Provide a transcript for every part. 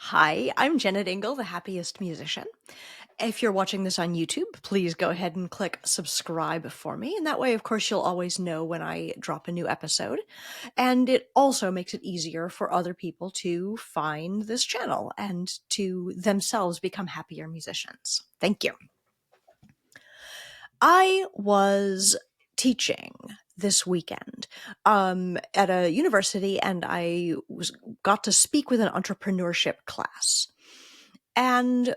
Hi, I'm Jennet Ingle, the Happiest Musician. If you're watching this on YouTube, please go ahead and click subscribe for me. And that way, of course, you'll always know when I drop a new episode. And it also makes it easier for other people to find this channel and to themselves become happier musicians. Thank you. I was teaching this weekend at a university, and got to speak with an entrepreneurship class. And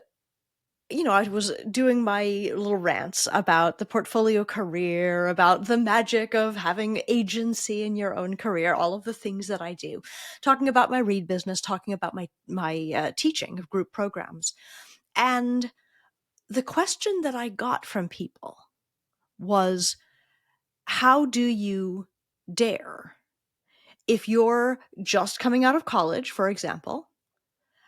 I was doing my little rants about the portfolio career, about the magic of having agency in your own career, all of the things that I do, talking about my reed business, talking about my teaching of group programs. And the question that I got from people was, how do you dare? If you're just coming out of college, for example,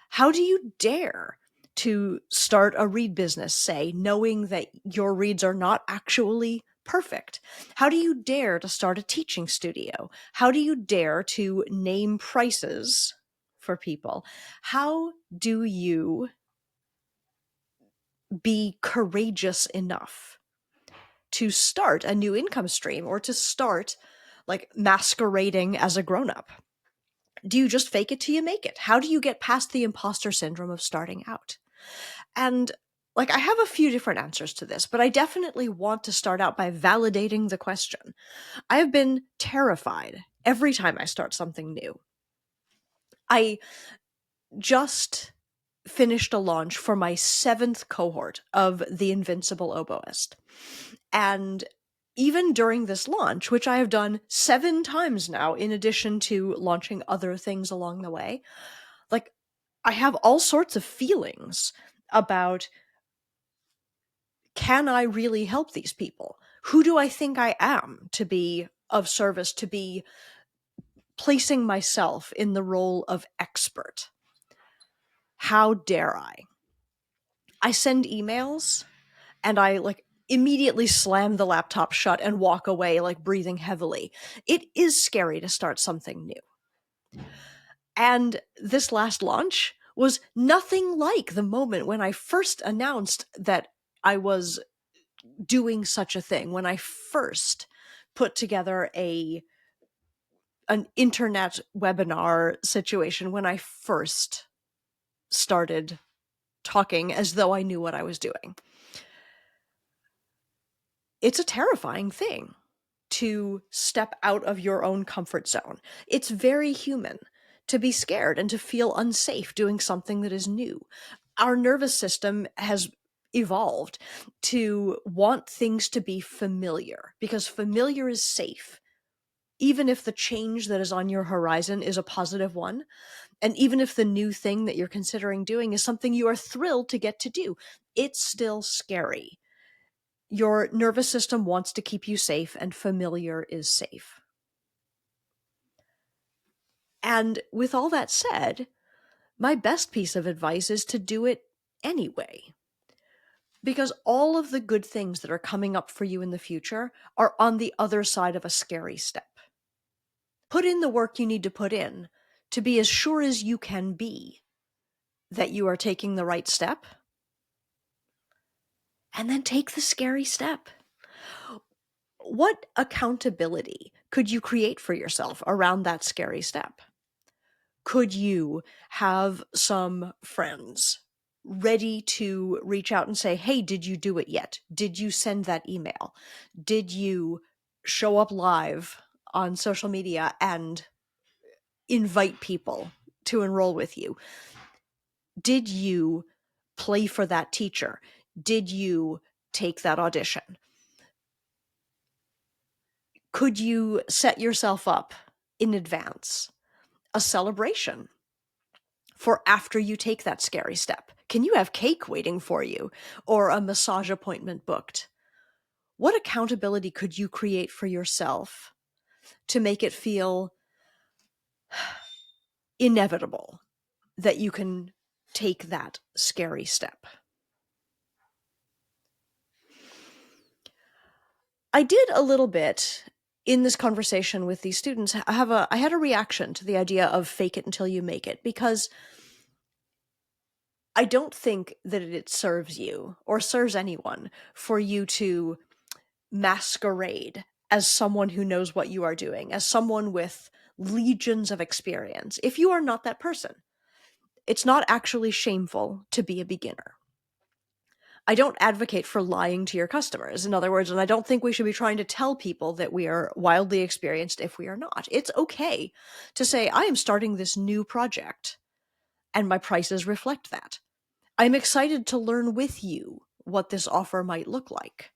how do you dare to start a reed business, say, knowing that your reeds are not actually perfect? How do you dare to start a teaching studio? How do you dare to name prices for people? How do you be courageous enough to start a new income stream or to start like masquerading as a grown-up? Do you just fake it till you make it? How do you get past the imposter syndrome of starting out? And I have a few different answers to this, but I definitely want to start out by validating the question. I have been terrified every time I start something new. I just finished a launch for my 7th cohort of the Invincible Oboist. And even during this launch, which I have done 7 times now, in addition to launching other things along the way, I have all sorts of feelings about, can I really help these people? Who do I think I am to be of service, to be placing myself in the role of expert? How dare I? I send emails and I immediately slam the laptop shut and walk away, breathing heavily. It is scary to start something new. And this last launch was nothing like the moment when I first announced that I was doing such a thing, when I first put together an internet webinar situation, when I first started talking as though I knew what I was doing. It's a terrifying thing to step out of your own comfort zone. It's very human to be scared and to feel unsafe doing something that is new. Our nervous system has evolved to want things to be familiar because familiar is safe. Even if the change that is on your horizon is a positive one, and even if the new thing that you're considering doing is something you are thrilled to get to do, it's still scary. Your nervous system wants to keep you safe, and familiar is safe. And with all that said, my best piece of advice is to do it anyway. Because all of the good things that are coming up for you in the future are on the other side of a scary step. Put in the work you need to put in to be as sure as you can be that you are taking the right step, and then take the scary step. What accountability could you create for yourself around that scary step? Could you have some friends ready to reach out and say, hey, did you do it yet? Did you send that email? Did you show up live on social media and invite people to enroll with you? Did you play for that teacher? Did you take that audition? Could you set yourself up in advance a celebration for after you take that scary step? Can you have cake waiting for you or a massage appointment booked? What accountability could you create for yourself to make it feel inevitable that you can take that scary step? I did a little bit in this conversation with these students. I had a reaction to the idea of fake it until you make it, because I don't think that it serves you or serves anyone for you to masquerade as someone who knows what you are doing, as someone with legions of experience, if you are not that person. It's not actually shameful to be a beginner. I don't advocate for lying to your customers, in other words, and I don't think we should be trying to tell people that we are wildly experienced if we are not. It's okay to say, I am starting this new project, and my prices reflect that. I'm excited to learn with you what this offer might look like.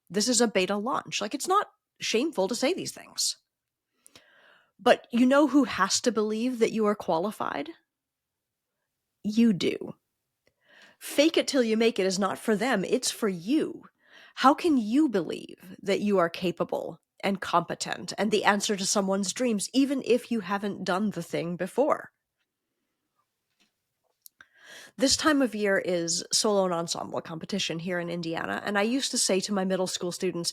This is a beta launch. Like, it's not shameful to say these things. But you know who has to believe that you are qualified? You do. Fake it till you make it is not for them, it's for you. How can you believe that you are capable and competent and the answer to someone's dreams, even if you haven't done the thing before? This time of year is solo and ensemble competition here in Indiana, and I used to say to my middle school students,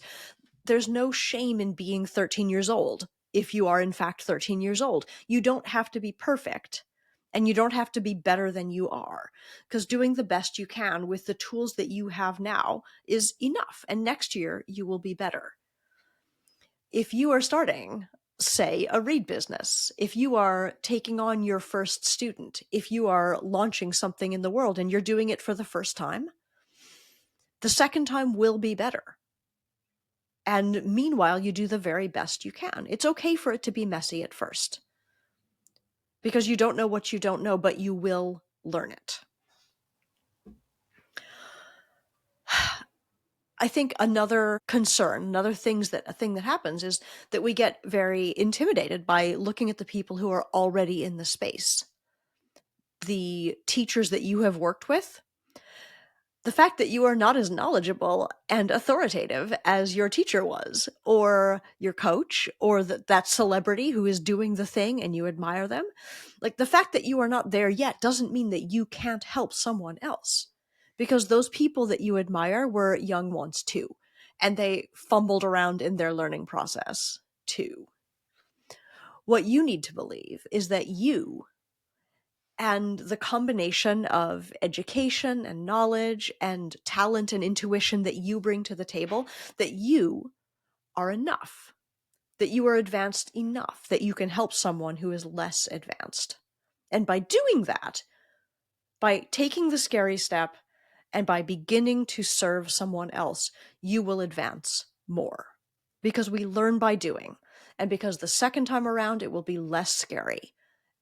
there's no shame in being 13 years old if you are in fact 13 years old. You don't have to be perfect, and you don't have to be better than you are, because doing the best you can with the tools that you have now is enough, and next year you will be better. If you are starting, say, a reed business, if you are taking on your first student, if you are launching something in the world and you're doing it for the first time, the second time will be better. And meanwhile, you do the very best you can. It's okay for it to be messy at first, because you don't know what you don't know, but you will learn it. I think another concern, another thing that happens is that we get very intimidated by looking at the people who are already in the space. The teachers that you have worked with, the fact that you are not as knowledgeable and authoritative as your teacher was, or your coach, or that celebrity who is doing the thing and you admire them, like, the fact that you are not there yet doesn't mean that you can't help someone else, because those people that you admire were young once too, and they fumbled around in their learning process too. What you need to believe is that you, and the combination of education and knowledge and talent and intuition that you bring to the table, that you are enough, that you are advanced enough, that you can help someone who is less advanced. And by doing that, by taking the scary step and by beginning to serve someone else, you will advance more. Because we learn by doing, and because the second time around it will be less scary,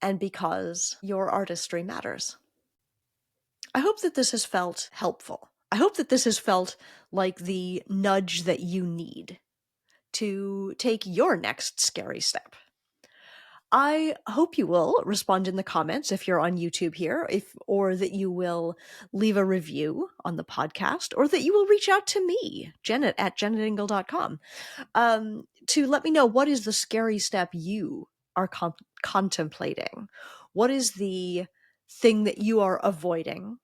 and because your artistry matters. I hope that this has felt helpful. I hope that this has felt like the nudge that you need to take your next scary step. I hope you will respond in the comments if you're on YouTube here, or that you will leave a review on the podcast, or that you will reach out to me, Jennet at jennetingle.com, to let me know, what is the scary step you are contemplating? What is the thing that you are avoiding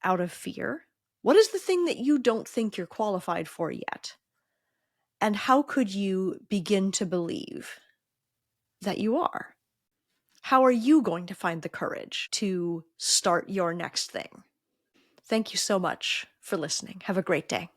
out of fear? What is the thing that you don't think you're qualified for yet? And how could you begin to believe that you are? How are you going to find the courage to start your next thing? Thank you so much for listening. Have a great day.